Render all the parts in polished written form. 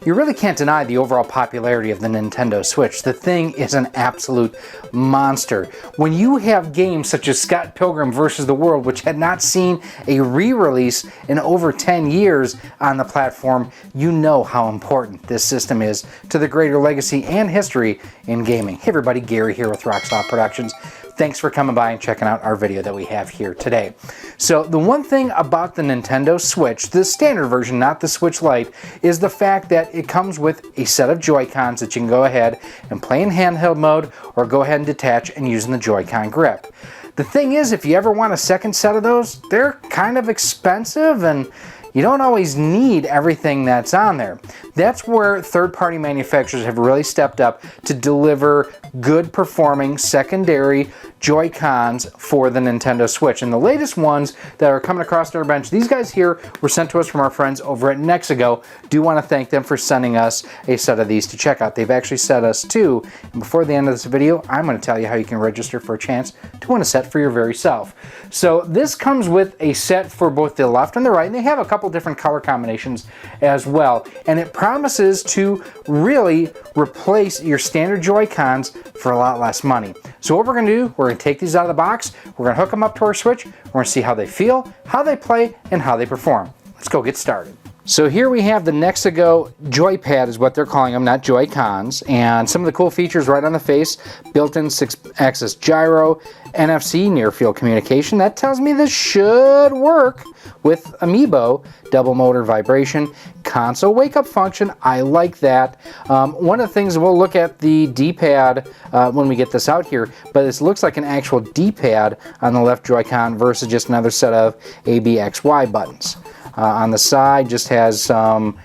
You really can't deny the overall popularity of the Nintendo Switch. The thing is an absolute monster. When you have games such as Scott Pilgrim vs. the World, which had not seen a re-release in over 10 years on the platform, you know how important this system is to the greater legacy and history in gaming. Hey everybody, Gary here with Rockstar Productions. Thanks for coming by and checking out our video that we have here today. So the one thing about the Nintendo Switch, the standard version, not the Switch Lite, is the fact that it comes with a set of Joy-Cons that you can go ahead and play in handheld mode or go ahead and detach and using the Joy-Con grip. The thing is, if you ever want a second set of those, they're kind of expensive and you don't always need everything that's on there. That's where third-party manufacturers have really stepped up to deliver good performing secondary Joy-Cons for the Nintendo Switch. And the latest ones that are coming across our bench, these guys here were sent to us from our friends over at NexiGo. Do want to thank them for sending us a set of these to check out. They've actually sent us two. And before the end of this video, I'm going to tell you how you can register for a chance to win a set for your very self. So this comes with a set for both the left and the right, and they have a couple different color combinations as well. And it promises to really replace your standard Joy-Cons for a lot less money. So what we're going to do, we're going to take these out of the box, we're going to hook them up to our Switch, we're going to see how they feel, how they play, and how they perform. Let's go get started. So here we have the NexiGo Joy Pad is what they're calling them, not Joy-Cons. And some of the cool features right on the face, built-in 6-axis gyro, NFC near-field communication. That tells me this should work with Amiibo, double motor vibration, console wake-up function. I like that. One of the things, we'll look at the D-pad when we get this out here, but this looks like an actual D-pad on the left Joy-Con versus just another set of A, B, X, Y buttons. On the side just has some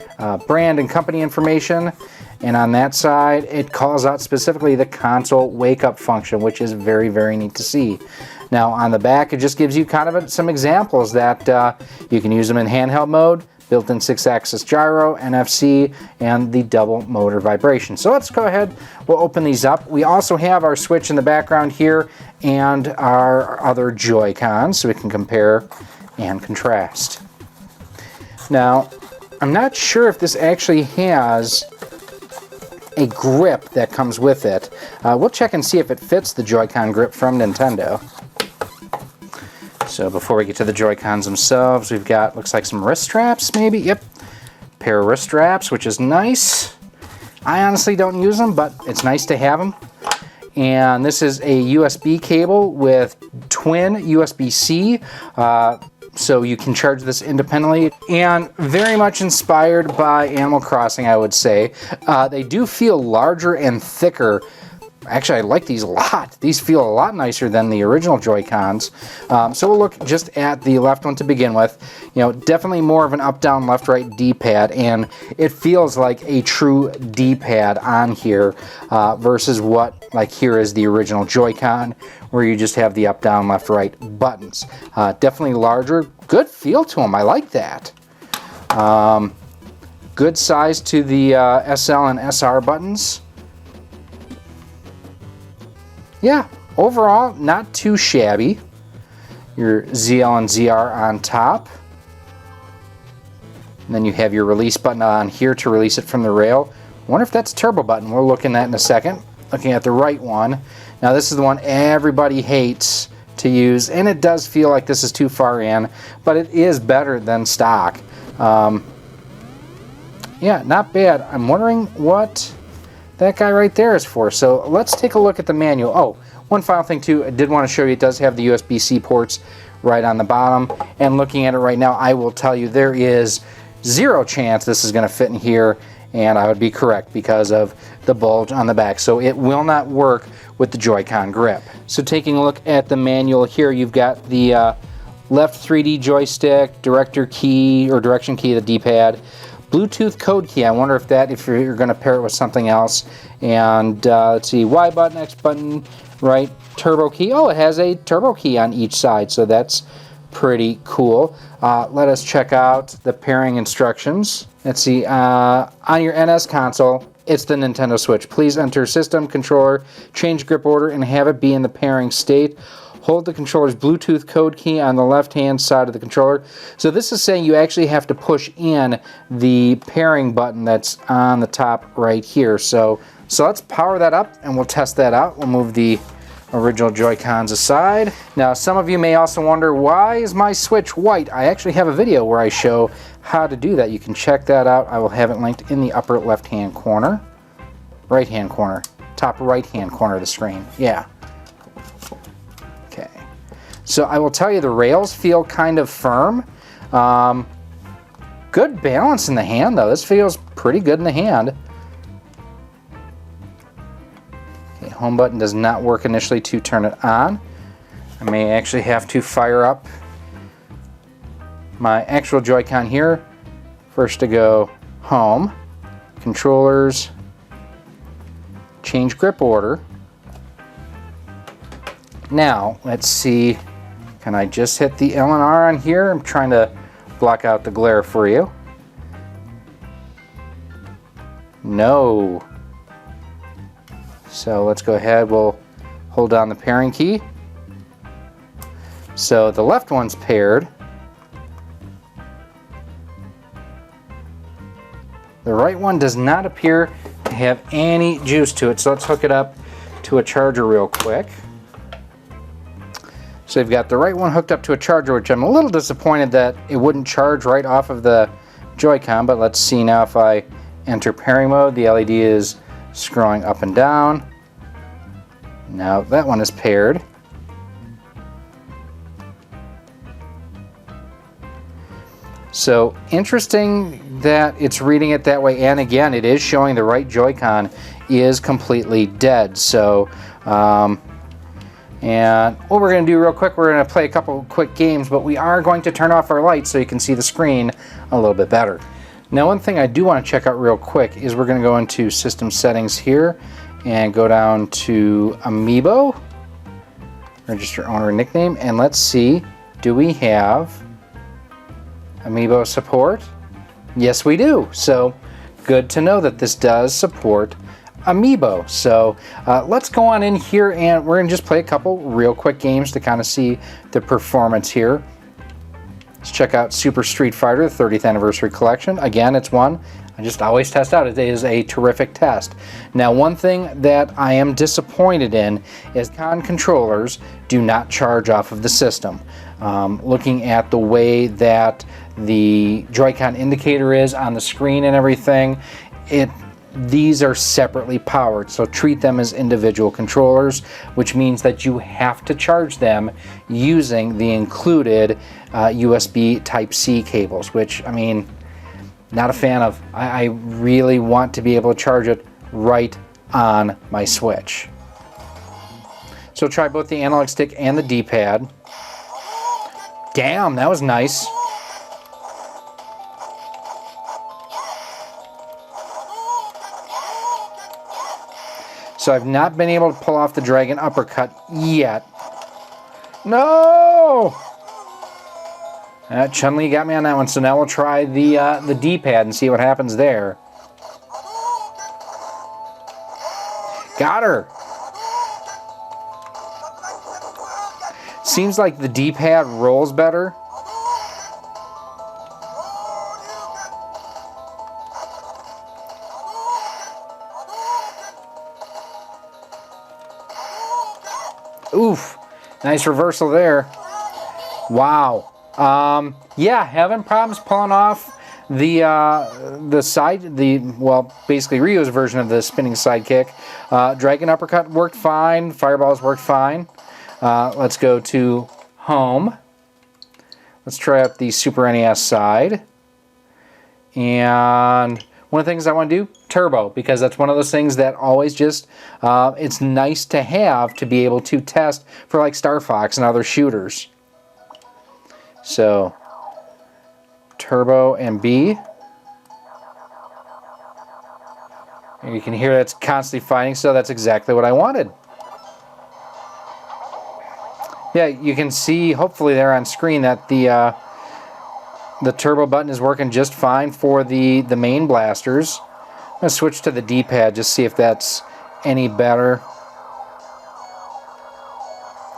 brand and company information, and on that side it calls out specifically the console wake-up function, which is very, very neat to see. Now on the back it just gives you kind of some examples that you can use them in handheld mode, built-in 6-axis gyro, NFC, and the double motor vibration. So let's go ahead, we'll open these up. We also have our Switch in the background here and our other Joy-Cons so we can compare and contrast. Now, I'm not sure if this actually has a grip that comes with it. We'll check and see if it fits the Joy-Con grip from Nintendo. So before we get to the Joy-Cons themselves, we've got, looks like some wrist straps maybe. Yep, pair of wrist straps, which is nice. I honestly don't use them, but it's nice to have them. And this is a USB cable with twin USB-C. So you can charge this independently, and very much inspired by Animal Crossing, I would say. They do feel larger and thicker. Actually, I like these a lot. These feel a lot nicer than the original Joy-Cons. So we'll look just at the left one to begin with. You know, definitely more of an up-down, left-right D-pad, and it feels like a true D-pad on here versus what, like here is the original Joy-Con, where you just have the up-down, left-right buttons. Definitely larger. Good feel to them. I like that. Good size to the SL and SR buttons. Yeah, overall, not too shabby. Your ZL and ZR on top. And then you have your release button on here to release it from the rail. I wonder if that's a turbo button. We'll look in that in a second. Looking at the right one. Now this is the one everybody hates to use, and it does feel like this is too far in, but it is better than stock. Yeah, not bad. I'm wondering what that guy right there is for. So let's take a look at the manual. Oh, one final thing too, I did want to show you, it does have the USB-C ports right on the bottom, and looking at it right now, I will tell you there is zero chance this is going to fit in here, and I would be correct because of the bulge on the back. So it will not work with the Joy-Con grip. So taking a look at the manual here, you've got the left 3D joystick, director key or direction key, the D-pad, Bluetooth code key. I wonder if you're going to pair it with something else. And let's see, Y button, X button, right, turbo key. Oh, it has a turbo key on each side, so that's pretty cool. Let us check out the pairing instructions. Let's see, on your NS console, it's the Nintendo Switch. Please enter system, controller, change grip order, and have it be in the pairing state. Hold the controller's Bluetooth code key on the left-hand side of the controller. So this is saying you actually have to push in the pairing button that's on the top right here. So let's power that up and we'll test that out. We'll move the original Joy-Cons aside. Now, some of you may also wonder, why is my Switch white? I actually have a video where I show how to do that. You can check that out. I will have it linked in the upper left-hand corner. Right-hand corner. Top right-hand corner of the screen. Yeah. Okay. So I will tell you, the rails feel kind of firm. Good balance in the hand, though. This feels pretty good in the hand. Home button does not work initially to turn it on. I may actually have to fire up my actual Joy-Con here. First to go home, controllers, change grip order. Now, let's see, can I just hit the L and R on here? I'm trying to block out the glare for you. No. So let's go ahead, we'll hold down the pairing key. So the left one's paired. The right one does not appear to have any juice to it, so let's hook it up to a charger real quick. So you've got the right one hooked up to a charger, which I'm a little disappointed that it wouldn't charge right off of the Joy-Con, but let's see now if I enter pairing mode. The LED is scrolling up and down. Now that one is paired. So interesting that it's reading it that way, and again it is showing the right Joy-Con is completely dead. So and what we're going to do real quick, we're going to play a couple quick games, but we are going to turn off our lights so you can see the screen a little bit better. Now, one thing I do want to check out real quick is we're going to go into system settings here and go down to Amiibo, register owner and nickname, and let's see, do we have Amiibo support? Yes, we do. So good to know that this does support Amiibo. So let's go on in here and we're going to just play a couple real quick games to kind of see the performance here. Let's check out Super Street Fighter, the 30th Anniversary Collection. Again, it's one I just always test out. It is a terrific test. Now, one thing that I am disappointed in is Con controllers do not charge off of the system. Looking at the way that the Joy-Con indicator is on the screen and everything, these are separately powered, so treat them as individual controllers, which means that you have to charge them using the included USB Type-C cables, which, I mean, not a fan of. I really want to be able to charge it right on my Switch. So try both the analog stick and the D-pad. Damn, that was nice. So I've not been able to pull off the Dragon Uppercut yet. No! Chun-Li got me on that one, so now we'll try the D-pad and see what happens there. Got her! Seems like the D-pad rolls better. Oof, nice reversal there. Wow. Yeah, having problems pulling off the side, well, basically Ryu's version of the spinning sidekick. Dragon Uppercut worked fine. Fireballs worked fine. Let's go to home. Let's try out the Super NES side. And one of the things I want to do, turbo, because that's one of those things that always just, it's nice to have to be able to test for like Star Fox and other shooters. So, turbo and B. And you can hear it's constantly fighting, so that's exactly what I wanted. Yeah, you can see hopefully there on screen that the turbo button is working just fine for the main blasters. I'm going to switch to the D-pad, just see if that's any better.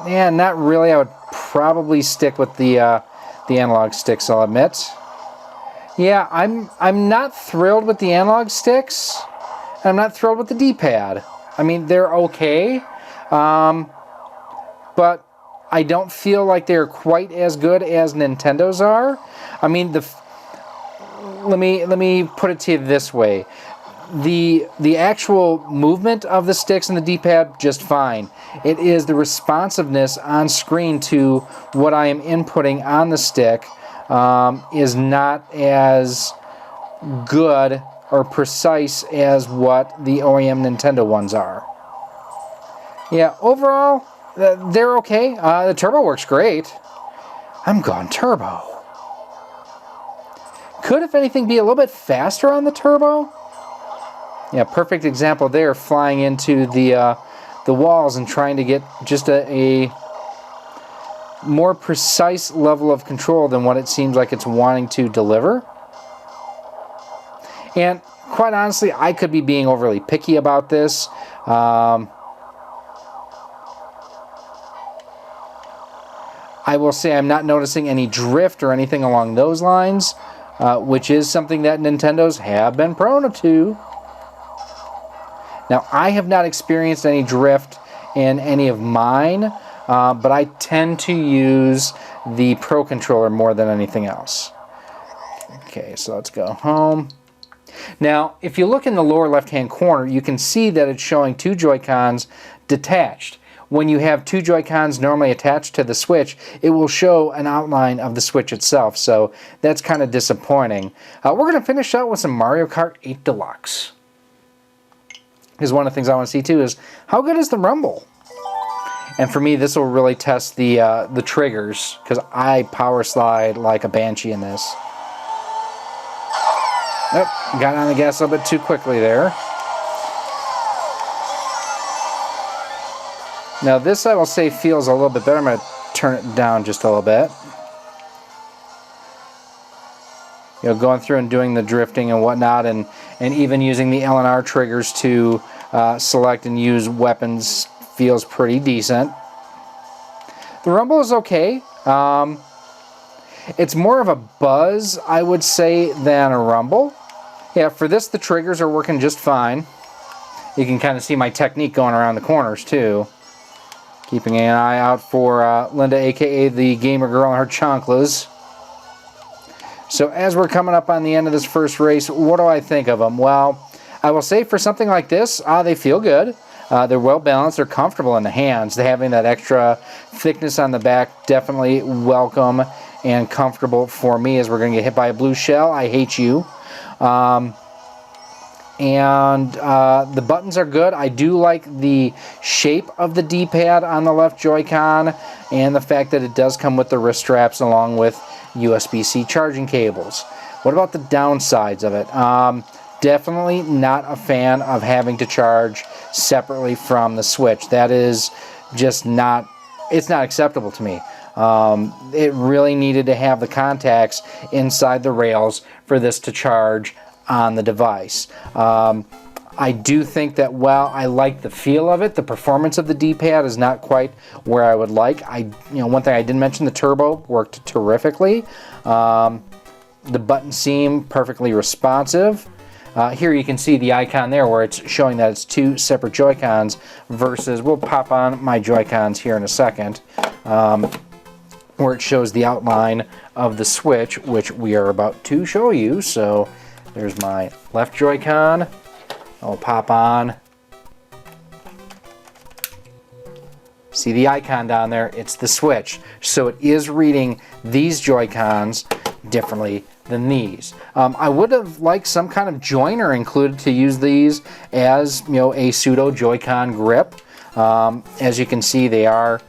Yeah, not really. I would probably stick with the analog sticks, I'll admit. Yeah, I'm not thrilled with the analog sticks. I'm not thrilled with the D-pad. I mean, they're okay, but I don't feel like they're quite as good as Nintendo's are. I mean, let me put it to you this way. The actual movement of the sticks and the D-pad, just fine. It is the responsiveness on screen to what I am inputting on the stick is not as good or precise as what the OEM Nintendo ones are. Yeah, overall, they're okay. The turbo works great. I'm going turbo. Could, if anything, be a little bit faster on the turbo. Yeah, perfect example there, flying into the walls and trying to get just a more precise level of control than what it seems like it's wanting to deliver. And quite honestly, I could be being overly picky about this. I will say I'm not noticing any drift or anything along those lines, which is something that Nintendos have been prone to. Now, I have not experienced any drift in any of mine, but I tend to use the Pro Controller more than anything else. Okay, so let's go home. Now, if you look in the lower left-hand corner, you can see that it's showing two Joy-Cons detached. When you have two Joy-Cons normally attached to the Switch, it will show an outline of the Switch itself, so that's kind of disappointing. We're going to finish out with some Mario Kart 8 Deluxe. Because one of the things I want to see too is, how good is the rumble? And for me, this will really test the triggers, because I power slide like a banshee in this. Oh, got on the gas a little bit too quickly there. Now this, I will say, feels a little bit better. I'm going to turn it down just a little bit. You know, going through and doing the drifting and whatnot, and even using the LNR triggers to select and use weapons feels pretty decent. The rumble is okay. It's more of a buzz, I would say, than a rumble. Yeah, for this, the triggers are working just fine. You can kind of see my technique going around the corners, too. Keeping an eye out for Linda, a.k.a. the gamer girl, and her chanclas. So as we're coming up on the end of this first race, what do I think of them? Well, I will say for something like this, they feel good. They're well balanced. They're comfortable in the hands. Having that extra thickness on the back, definitely welcome and comfortable for me, as we're going to get hit by a blue shell. I hate you. The buttons are good. I do like the shape of the D-pad on the left Joy-Con, and the fact that it does come with the wrist straps along with USB-C charging cables. What about the downsides of it? Definitely not a fan of having to charge separately from the Switch. That is just not, it's not acceptable to me. It really needed to have the contacts inside the rails for this to charge on the device. I do think that while I like the feel of it, the performance of the D-pad is not quite where I would like. One thing I didn't mention, the turbo worked terrifically. The buttons seem perfectly responsive. Here you can see the icon there where it's showing that it's two separate Joy-Cons versus, we'll pop on my Joy-Cons here in a second, where it shows the outline of the Switch, which we are about to show you. So there's my left Joy-Con. I'll pop on. See the icon down there? It's the Switch. So it is reading these Joy-Cons differently than these. I would have liked some kind of joiner included to use these as, a pseudo Joy-Con grip. As you can see, they are,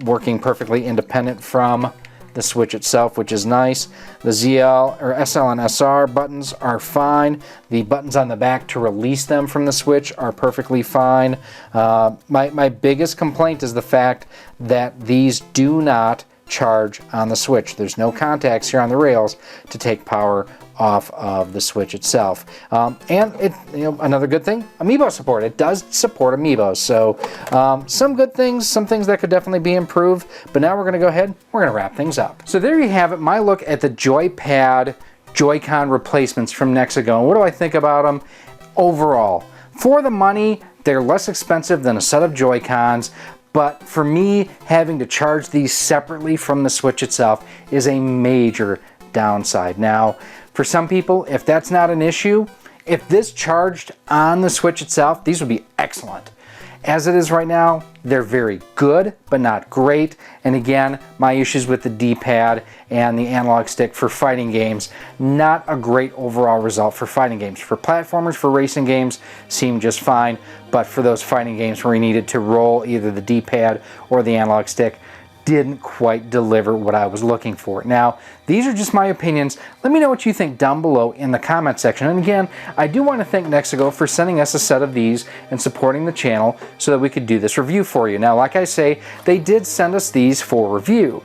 working perfectly independent from the Switch itself, which is nice. The ZL or SL and SR buttons are fine. The buttons on the back to release them from the Switch are perfectly fine. My biggest complaint is the fact that these do not charge on the Switch. There's no contacts here on the rails to take power off of the Switch itself. And it, another good thing, Amiibo support. It does support Amiibos. So some good things, some things that could definitely be improved. But now we're going to go ahead, we're going to wrap things up. So there you have it, my look at the Joy Pad Joy-Con replacements from NexiGo. And what do I think about them overall? For the money, they're less expensive than a set of Joy-Cons. But for me, having to charge these separately from the Switch itself is a major downside. Now, for some people, if that's not an issue, if this charged on the Switch itself, these would be excellent. As it is right now, they're very good, but not great. And again, my issues with the D-pad and the analog stick for fighting games, not a great overall result for fighting games. For platformers, for racing games, seem just fine. But for those fighting games where you needed to roll either the D-pad or the analog stick, didn't quite deliver what I was looking for. Now, these are just my opinions. Let me know what you think down below in the comment section. And again, I do want to thank NexiGo for sending us a set of these and supporting the channel so that we could do this review for you. Now, like I say, they did send us these for review.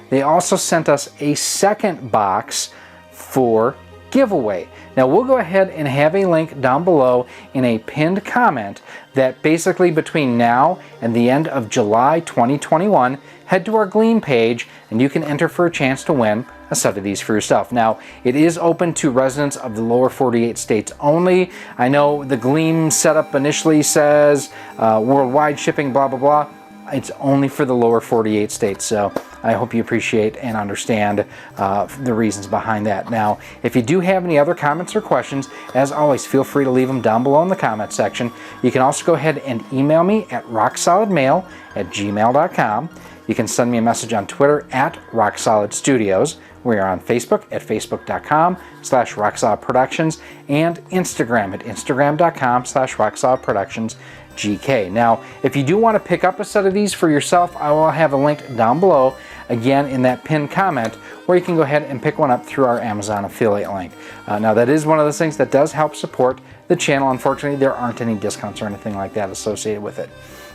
They also sent us a second box for giveaway. Now we'll go ahead and have a link down below in a pinned comment that basically between now and the end of July 2021, head to our Gleam page and you can enter for a chance to win a set of these for yourself. Now, it is open to residents of the lower 48 states only. I know the Gleam setup initially says worldwide shipping, blah, blah, blah. It's only for the lower 48 states, so I hope you appreciate and understand the reasons behind that. Now, if you do have any other comments or questions, as always, feel free to leave them down below in the comment section. You can also go ahead and email me at rocksolidmail@gmail.com. You can send me a message on Twitter at RockSolidStudios. We are on Facebook at facebook.com/RockSolidProductions and Instagram at instagram.com/RockSolidProductionsGK. Now, if you do want to pick up a set of these for yourself, I will have a link down below, again in that pinned comment, where you can go ahead and pick one up through our Amazon affiliate link. Now, that is one of those things that does help support the channel. Unfortunately, there aren't any discounts or anything like that associated with it.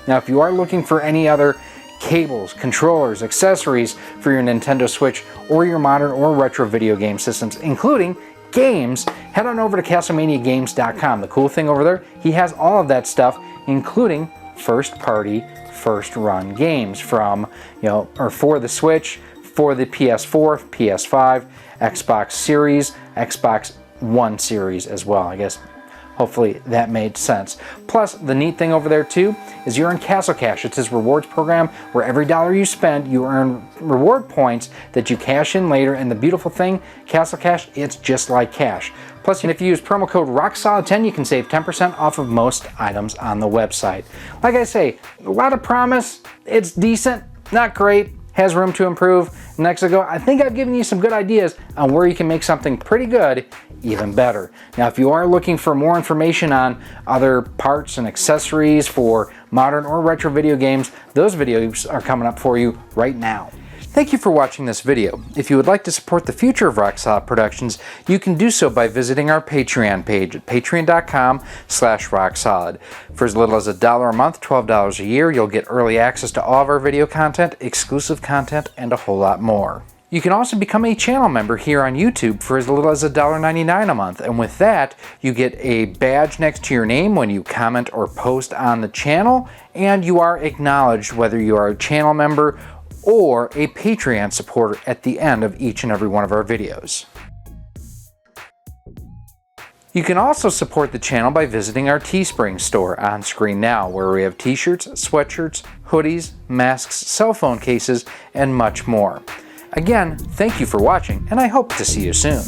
Now, if you are looking for any other cables, controllers, accessories for your Nintendo Switch or your modern or retro video game systems, including games, head on over to CastleManiaGames.com. The cool thing over there, he has all of that stuff, including first-party, first-run games from, or for the Switch, for the PS4, PS5, Xbox Series, Xbox One Series as well. I guess hopefully that made sense. Plus, the neat thing over there too is you're in Castle Cash. It's his rewards program where every dollar you spend, you earn reward points that you cash in later. And the beautiful thing, Castle Cash, it's just like cash. Plus, if you use promo code ROCKSOLID10, you can save 10% off of most items on the website. Like I say, a lot of promise. It's decent, not great, has room to improve. NexiGo, I think I've given you some good ideas on where you can make something pretty good even better. Now, if you are looking for more information on other parts and accessories for modern or retro video games, those videos are coming up for you right now. Thank you for watching this video. If you would like to support the future of Rock Solid Productions, you can do so by visiting our Patreon page at patreon.com/rocksolid. For as little as $1 a month, $12 a year, you'll get early access to all of our video content, exclusive content, and a whole lot more. You can also become a channel member here on YouTube for as little as $1.99 a month, and with that, you get a badge next to your name when you comment or post on the channel, and you are acknowledged whether you are a channel member or a Patreon supporter at the end of each and every one of our videos. You can also support the channel by visiting our Teespring store on screen now, where we have t-shirts, sweatshirts, hoodies, masks, cell phone cases, and much more. Again, thank you for watching, and I hope to see you soon.